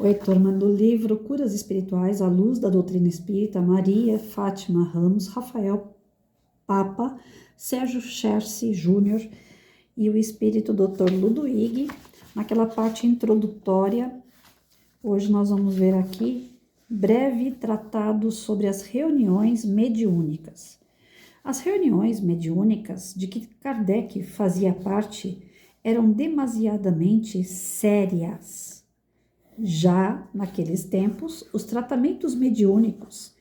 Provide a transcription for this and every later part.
O Heitor mandou o livro Curas Espirituais à Luz da Doutrina Espírita, Maria Fátima Ramos, Rafael Papa, Sérgio Cherce Júnior e o Espírito Dr. Ludwig. Naquela parte introdutória, hoje nós vamos ver aqui breve tratado sobre as reuniões mediúnicas. As reuniões mediúnicas de que Kardec fazia parte eram demasiadamente sérias. Já naqueles tempos, os tratamentos mediúnicos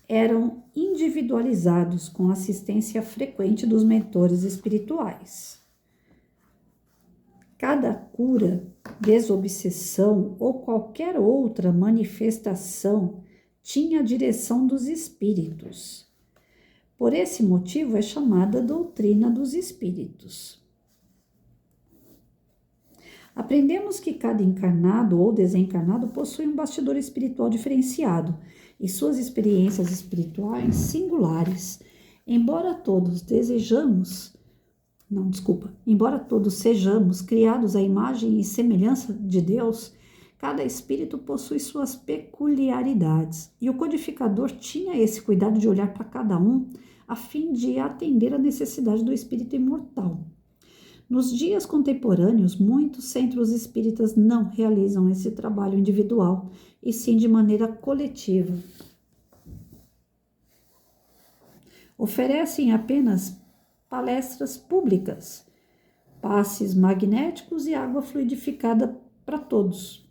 eram individualizados com assistência frequente dos mentores espirituais. Cada cura, desobsessão ou qualquer outra manifestação tinha a direção dos espíritos. Por esse motivo é chamada doutrina dos espíritos. Aprendemos que cada encarnado ou desencarnado possui um bastidor espiritual diferenciado e suas experiências espirituais singulares. Embora todos sejamos criados à imagem e semelhança de Deus, cada espírito possui suas peculiaridades e o codificador tinha esse cuidado de olhar para cada um a fim de atender à necessidade do espírito imortal. Nos dias contemporâneos, muitos centros espíritas não realizam esse trabalho individual, e sim de maneira coletiva. Oferecem apenas palestras públicas, passes magnéticos e água fluidificada para todos.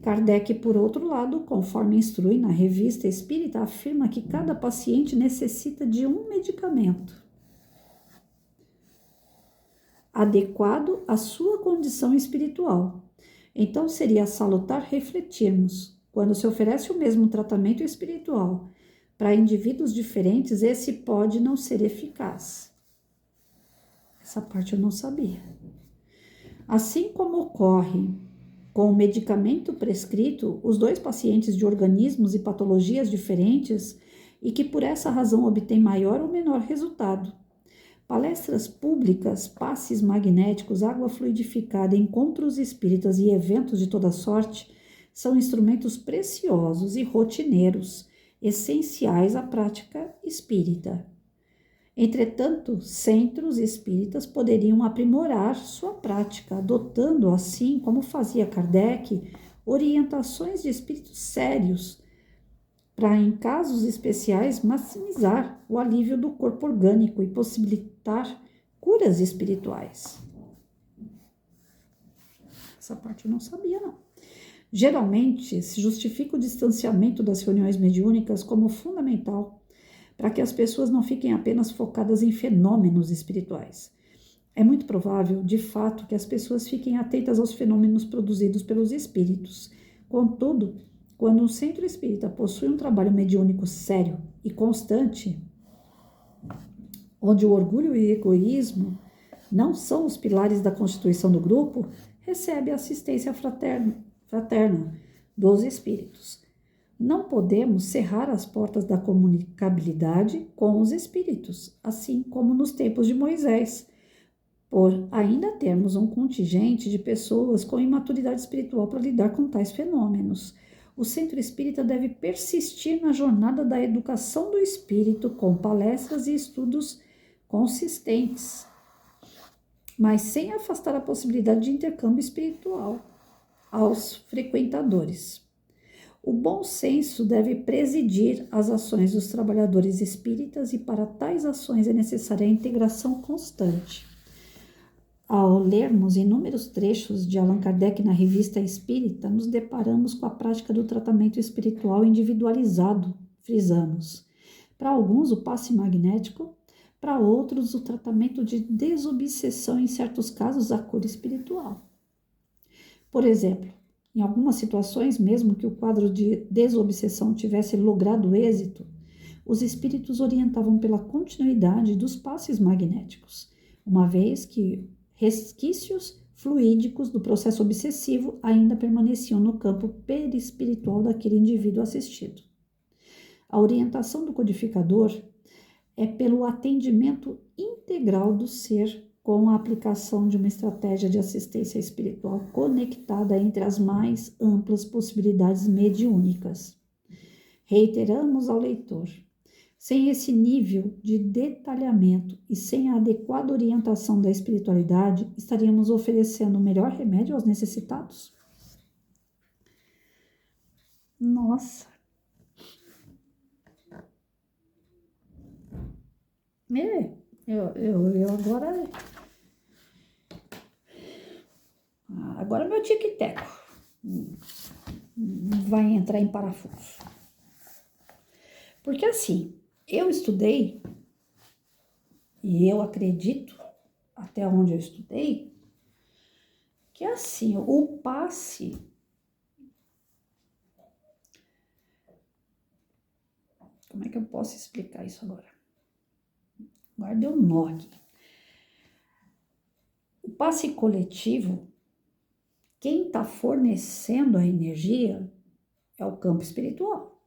Kardec, por outro lado, conforme instrui na Revista Espírita, afirma que cada paciente necessita de um medicamento adequado à sua condição espiritual. Então, seria salutar refletirmos. Quando se oferece o mesmo tratamento espiritual para indivíduos diferentes, esse pode não ser eficaz. Essa parte eu não sabia. Assim como ocorre com o medicamento prescrito, os dois pacientes de organismos e patologias diferentes e que por essa razão obtêm maior ou menor resultado. Palestras públicas, passes magnéticos, água fluidificada, encontros espíritas e eventos de toda sorte são instrumentos preciosos e rotineiros, essenciais à prática espírita. Entretanto, centros espíritas poderiam aprimorar sua prática, adotando, assim como fazia Kardec, orientações de espíritos sérios, para, em casos especiais, maximizar o alívio do corpo orgânico e possibilitar curas espirituais. Essa parte eu não sabia, não. Geralmente, se justifica o distanciamento das reuniões mediúnicas como fundamental para que as pessoas não fiquem apenas focadas em fenômenos espirituais. É muito provável, de fato, que as pessoas fiquem atentas aos fenômenos produzidos pelos espíritos. Contudo, quando um centro espírita possui um trabalho mediúnico sério e constante, onde o orgulho e o egoísmo não são os pilares da constituição do grupo, recebe a assistência fraterna dos espíritos. Não podemos cerrar as portas da comunicabilidade com os espíritos, assim como nos tempos de Moisés, por ainda termos um contingente de pessoas com imaturidade espiritual para lidar com tais fenômenos. O centro espírita deve persistir na jornada da educação do espírito com palestras e estudos consistentes, mas sem afastar a possibilidade de intercâmbio espiritual aos frequentadores. O bom senso deve presidir as ações dos trabalhadores espíritas e para tais ações é necessária a integração constante. Ao lermos inúmeros trechos de Allan Kardec na Revista Espírita, nos deparamos com a prática do tratamento espiritual individualizado, frisamos. Para alguns, o passe magnético, para outros, o tratamento de desobsessão, em certos casos, a cura espiritual. Por exemplo, em algumas situações, mesmo que o quadro de desobsessão tivesse logrado êxito, os espíritos orientavam pela continuidade dos passes magnéticos, uma vez que resquícios fluídicos do processo obsessivo ainda permaneciam no campo perispiritual daquele indivíduo assistido. A orientação do codificador é pelo atendimento integral do ser com a aplicação de uma estratégia de assistência espiritual conectada entre as mais amplas possibilidades mediúnicas. Reiteramos ao leitor: sem esse nível de detalhamento e sem a adequada orientação da espiritualidade, estaríamos oferecendo o melhor remédio aos necessitados? Nossa! Eu agora... Agora meu tic-teco vai entrar em parafuso. Porque assim, eu estudei, e eu acredito, até onde eu estudei, que assim, o passe... Como é que eu posso explicar isso agora? Agora deu um nó aqui. O passe coletivo, quem está fornecendo a energia é o campo espiritual.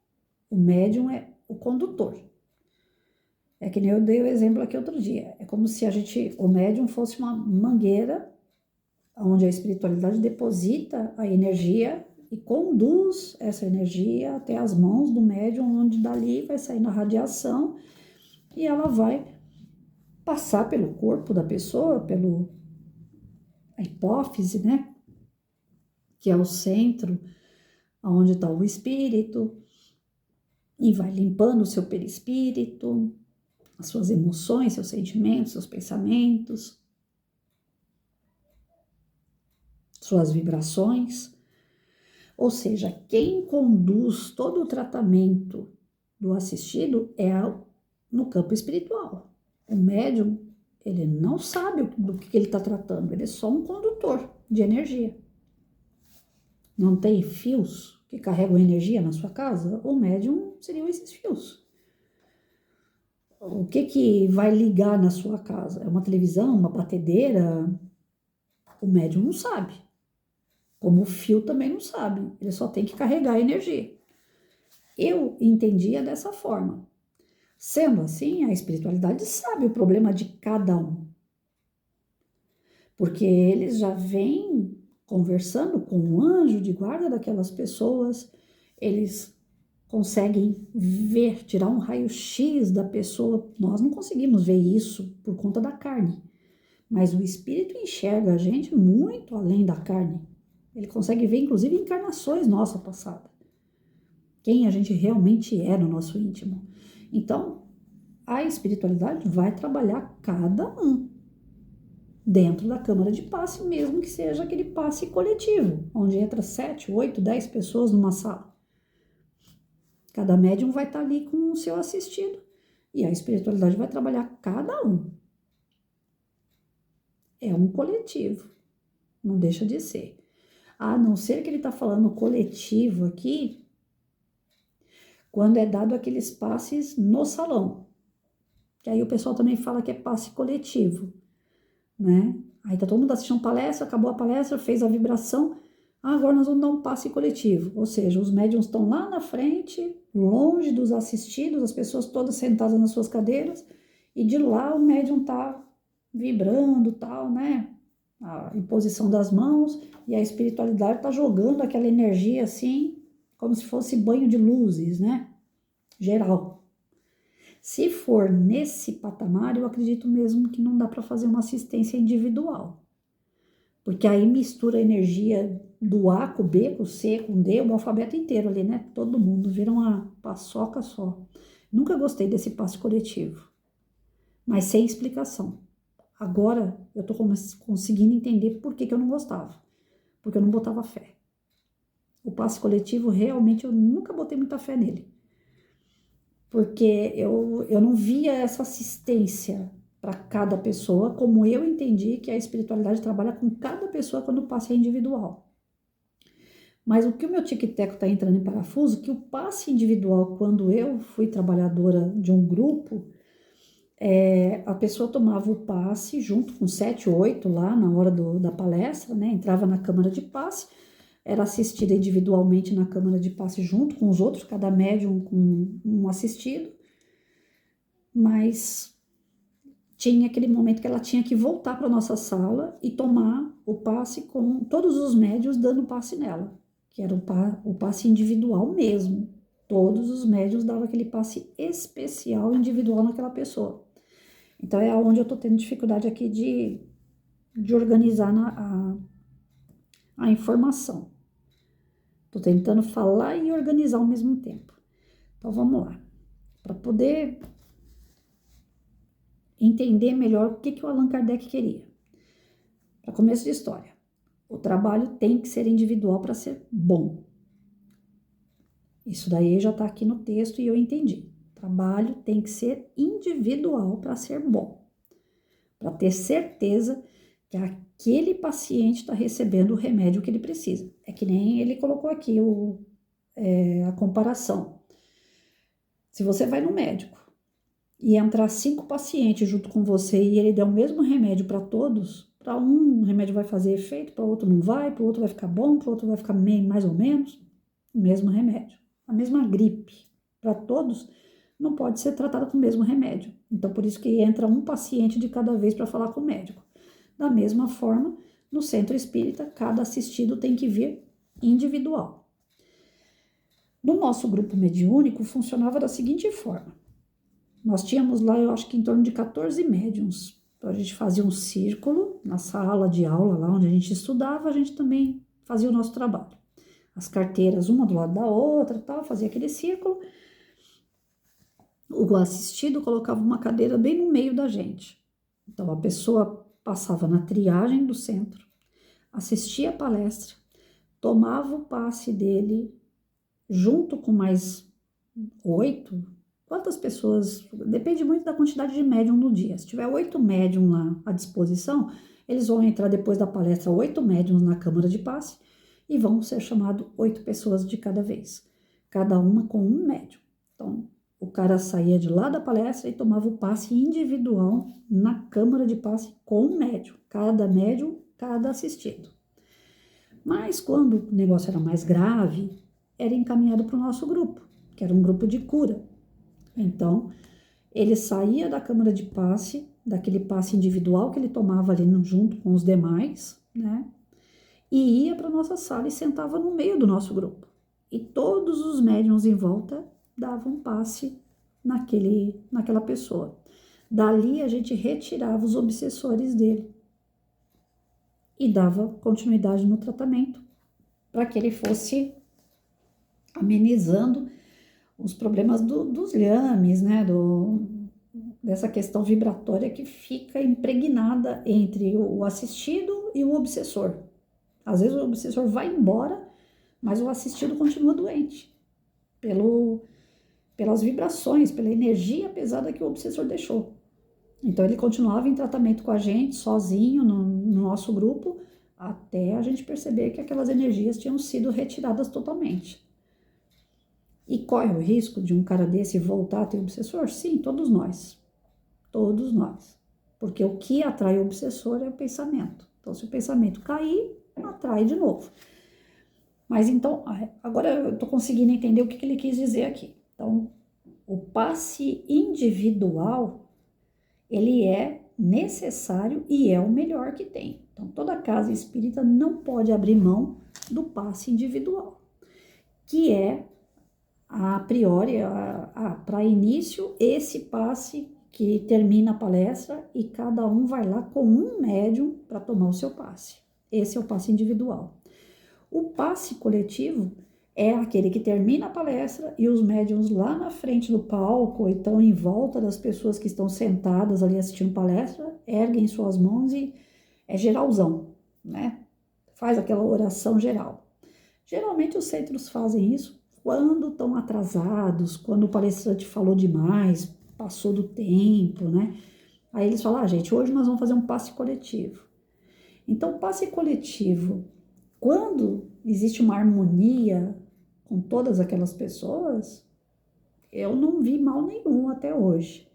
O médium é o condutor. É que nem eu dei o exemplo aqui outro dia. É como se o médium fosse uma mangueira onde a espiritualidade deposita a energia e conduz essa energia até as mãos do médium, onde dali vai sair na radiação e ela vai passar pelo corpo da pessoa, a hipófise, né? Que é o centro onde está o espírito, e vai limpando o seu perispírito, as suas emoções, seus sentimentos, seus pensamentos, suas vibrações. Ou seja, quem conduz todo o tratamento do assistido é no campo espiritual. O médium, ele não sabe do que ele está tratando, ele é só um condutor de energia. Não tem fios que carregam energia na sua casa? O médium seriam esses fios. O que vai ligar na sua casa? É uma televisão, uma batedeira? O médium não sabe. Como o fio também não sabe. Ele só tem que carregar a energia. Eu entendia dessa forma. Sendo assim, a espiritualidade sabe o problema de cada um. Porque eles já vêm conversando com o anjo de guarda daquelas pessoas, eles conseguem ver, tirar um raio-x da pessoa. Nós não conseguimos ver isso por conta da carne, mas o espírito enxerga a gente muito além da carne. Ele consegue ver, inclusive, encarnações nossa passada. Quem a gente realmente é no nosso íntimo. Então, a espiritualidade vai trabalhar cada um dentro da câmara de passe, mesmo que seja aquele passe coletivo, onde entra 7, 8, 10 pessoas numa sala. Cada médium vai estar ali com o seu assistido e a espiritualidade vai trabalhar cada um. É um coletivo, não deixa de ser. A não ser que ele está falando coletivo aqui, quando é dado aqueles passes no salão. Que aí o pessoal também fala que é passe coletivo, né? Aí tá todo mundo assistindo palestra, acabou a palestra, fez a vibração, agora nós vamos dar um passe coletivo. Ou seja, os médiuns estão lá na frente, longe dos assistidos, as pessoas todas sentadas nas suas cadeiras, e de lá o médium tá vibrando, tal, né? A imposição das mãos, e a espiritualidade tá jogando aquela energia assim, como se fosse banho de luzes, né? Geral. Se for nesse patamar, eu acredito mesmo que não dá para fazer uma assistência individual. Porque aí mistura a energia do A com o B, com o C, com o D, o alfabeto inteiro ali, né? Todo mundo vira uma paçoca só. Nunca gostei desse passe coletivo, mas sem explicação. Agora eu tô conseguindo entender por que eu não gostava. Porque eu não botava fé. O passe coletivo, realmente, eu nunca botei muita fé nele. Porque eu não via essa assistência para cada pessoa, como eu entendi que a espiritualidade trabalha com cada pessoa quando o passe é individual. Mas o que o meu tic-teco está entrando em parafuso, que o passe individual, quando eu fui trabalhadora de um grupo, a pessoa tomava o passe junto com 7, 8 lá na hora da palestra, né? Entrava na câmara de passe, era assistida individualmente na câmara de passe junto com os outros, cada médium com um assistido, mas tinha aquele momento que ela tinha que voltar para nossa sala e tomar o passe com todos os médios dando passe nela, que era o passe individual mesmo. Todos os médios davam aquele passe especial individual naquela pessoa. Então é onde eu estou tendo dificuldade aqui de organizar a informação. Estou tentando falar e organizar ao mesmo tempo. Então vamos lá. Para poder entender melhor o que o Allan Kardec queria. Para começo de história, o trabalho tem que ser individual para ser bom. Isso daí já está aqui no texto e eu entendi. O trabalho tem que ser individual para ser bom. Para ter certeza que aquele paciente está recebendo o remédio que ele precisa. É que nem ele colocou aqui a comparação. Se você vai no médico e entrar 5 pacientes junto com você e ele der o mesmo remédio para todos, para um o remédio vai fazer efeito, para o outro não vai, para o outro vai ficar bom, para o outro vai ficar mais ou menos, o mesmo remédio. A mesma gripe para todos não pode ser tratada com o mesmo remédio. Então, por isso que entra um paciente de cada vez para falar com o médico. Da mesma forma, no centro espírita, cada assistido tem que vir individual. No nosso grupo mediúnico, funcionava da seguinte forma. Nós tínhamos lá, eu acho que em torno de 14 médiums. Então, a gente fazia um círculo na sala de aula, lá onde a gente estudava, a gente também fazia o nosso trabalho. As carteiras, uma do lado da outra, tal, fazia aquele círculo. O assistido colocava uma cadeira bem no meio da gente. Então, a pessoa passava na triagem do centro, assistia a palestra, tomava o passe dele junto com mais 8. Quantas pessoas? Depende muito da quantidade de médium no dia. Se tiver 8 médium lá à disposição, eles vão entrar depois da palestra 8 médiums na câmara de passe e vão ser chamados 8 pessoas de cada vez, cada uma com um médium. Então, o cara saía de lá da palestra e tomava o passe individual na câmara de passe com um médium, cada assistido. Mas quando o negócio era mais grave, era encaminhado para o nosso grupo, que era um grupo de cura. Então, ele saía da câmara de passe, daquele passe individual que ele tomava ali junto com os demais, né? E ia para a nossa sala e sentava no meio do nosso grupo. E todos os médiuns em volta davam passe naquela pessoa. Dali a gente retirava os obsessores dele e dava continuidade no tratamento para que ele fosse amenizando os problemas dos liames, né? Dessa questão vibratória que fica impregnada entre o assistido e o obsessor. Às vezes o obsessor vai embora, mas o assistido continua doente, pelas vibrações, pela energia pesada que o obsessor deixou. Então ele continuava em tratamento com a gente, sozinho, no nosso grupo, até a gente perceber que aquelas energias tinham sido retiradas totalmente. E corre o risco de um cara desse voltar a ter obsessor? Sim, todos nós. Todos nós. Porque o que atrai o obsessor é o pensamento. Então, se o pensamento cair, atrai de novo. Mas então, agora eu estou conseguindo entender o que ele quis dizer aqui. Então, o passe individual, ele é necessário e é o melhor que tem. Então, toda casa espírita não pode abrir mão do passe individual, que é, a priori, para início, esse passe que termina a palestra e cada um vai lá com um médium para tomar o seu passe. Esse é o passe individual. O passe coletivo é aquele que termina a palestra e os médiuns lá na frente do palco, ou então em volta das pessoas que estão sentadas ali assistindo palestra, erguem suas mãos e é geralzão, né? Faz aquela oração geral. Geralmente os centros fazem isso quando estão atrasados, quando o palestrante falou demais, passou do tempo, né? Aí eles falam, gente, hoje nós vamos fazer um passe coletivo. Então, passe coletivo, quando existe uma harmonia com todas aquelas pessoas, eu não vi mal nenhum até hoje.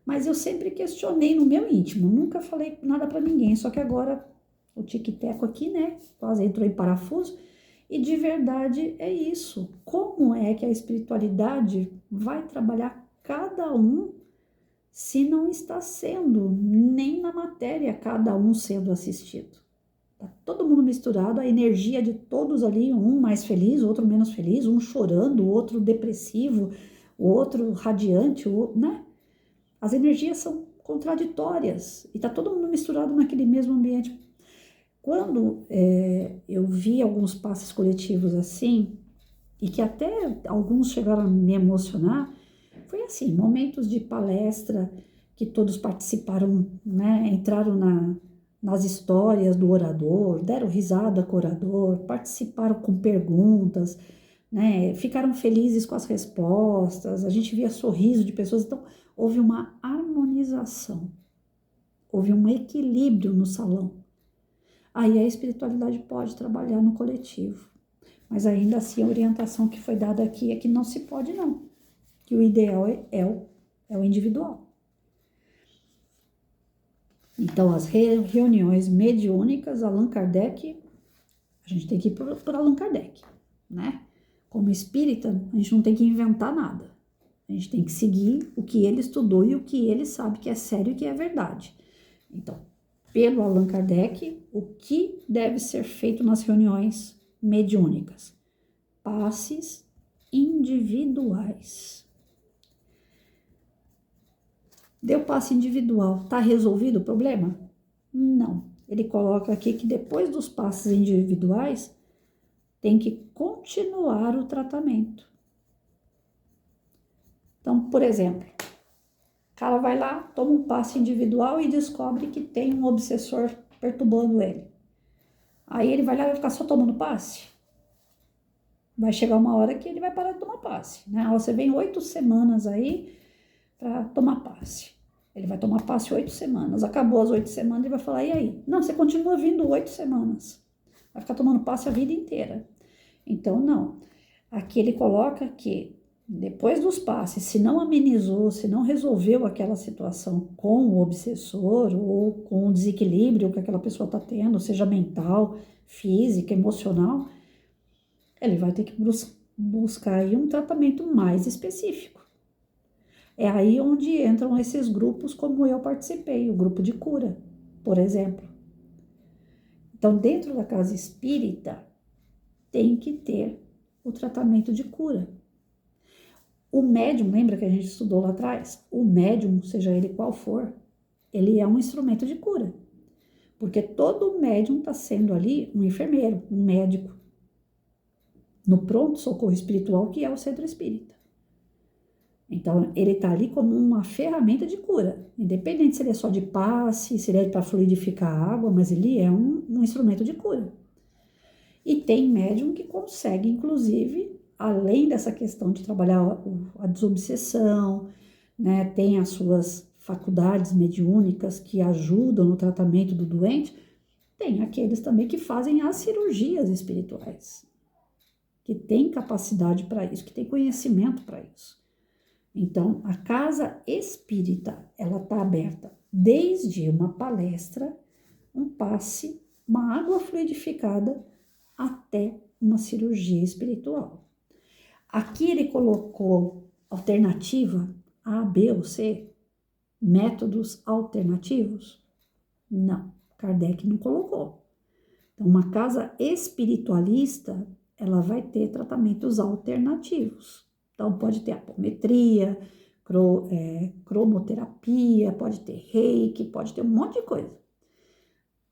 Mas eu sempre questionei no meu íntimo, nunca falei nada para ninguém, só que agora o tic-teco aqui, né, quase entrou em parafuso, e de verdade é isso. Como é que a espiritualidade vai trabalhar cada um se não está sendo nem na matéria cada um sendo assistido. Está todo mundo misturado, a energia de todos ali, um mais feliz, outro menos feliz, um chorando, o outro depressivo, o outro radiante, né? As energias são contraditórias e está todo mundo misturado naquele mesmo ambiente. Quando eu vi alguns passes coletivos assim, e que até alguns chegaram a me emocionar, foi assim, momentos de palestra que todos participaram, né, entraram nas histórias do orador, deram risada com o orador, participaram com perguntas, né, ficaram felizes com as respostas, a gente via sorriso de pessoas, então houve uma harmonização, houve um equilíbrio no salão. Aí a espiritualidade pode trabalhar no coletivo, mas ainda assim a orientação que foi dada aqui é que não se pode não, que o ideal é o individual. Então, as reuniões mediúnicas, Allan Kardec, a gente tem que ir por Allan Kardec, né? Como espírita, a gente não tem que inventar nada. A gente tem que seguir o que ele estudou e o que ele sabe que é sério e que é verdade. Então, pelo Allan Kardec, o que deve ser feito nas reuniões mediúnicas? Passes individuais. Deu passe individual, tá resolvido o problema? Não. Ele coloca aqui que depois dos passes individuais, tem que continuar o tratamento. Então, por exemplo, o cara vai lá, toma um passe individual e descobre que tem um obsessor perturbando ele. Aí ele vai lá e vai ficar só tomando passe? Vai chegar uma hora que ele vai parar de tomar passe, né? Você vem 8 semanas aí para tomar passe. Ele vai tomar passe 8 semanas. Acabou as 8 semanas, ele vai falar, e aí? Não, você continua vindo 8 semanas. Vai ficar tomando passe a vida inteira. Então, não. Aqui ele coloca que depois dos passes, se não amenizou, se não resolveu aquela situação com o obsessor ou com o desequilíbrio que aquela pessoa está tendo, seja mental, física, emocional, ele vai ter que buscar aí um tratamento mais específico. É aí onde entram esses grupos como eu participei, o grupo de cura, por exemplo. Então, dentro da casa espírita, tem que ter o tratamento de cura. O médium, lembra que a gente estudou lá atrás? O médium, seja ele qual for, ele é um instrumento de cura. Porque todo médium está sendo ali um enfermeiro, um médico, no pronto-socorro espiritual, que é o centro espírita. Então, ele está ali como uma ferramenta de cura, independente se ele é só de passe, se ele é para fluidificar a água, mas ele é um instrumento de cura. E tem médium que consegue, inclusive, além dessa questão de trabalhar a desobsessão, né, tem as suas faculdades mediúnicas que ajudam no tratamento do doente, tem aqueles também que fazem as cirurgias espirituais, que tem capacidade para isso, que tem conhecimento para isso. Então, a casa espírita, ela está aberta desde uma palestra, um passe, uma água fluidificada, até uma cirurgia espiritual. Aqui ele colocou alternativa A, B ou C, métodos alternativos? Não, Kardec não colocou. Então, uma casa espiritualista, ela vai ter tratamentos alternativos. Então, pode ter apometria, cromoterapia, pode ter reiki, pode ter um monte de coisa.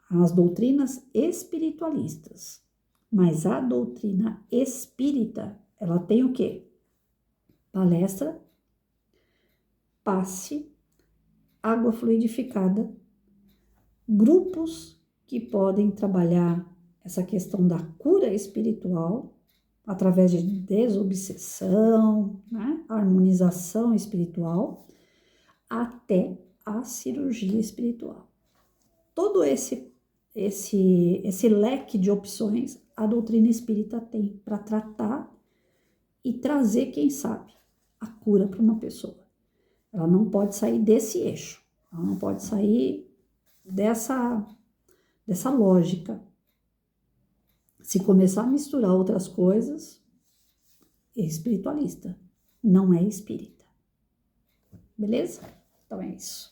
As doutrinas espiritualistas. Mas a doutrina espírita, ela tem o quê? Palestra, passe, água fluidificada, grupos que podem trabalhar essa questão da cura espiritual, através de desobsessão, né? Harmonização espiritual, até a cirurgia espiritual. Todo esse leque de opções a doutrina espírita tem para tratar e trazer, quem sabe, a cura para uma pessoa. Ela não pode sair desse eixo, ela não pode sair dessa lógica. Se começar a misturar outras coisas, é espiritualista, não é espírita. Beleza? Então é isso.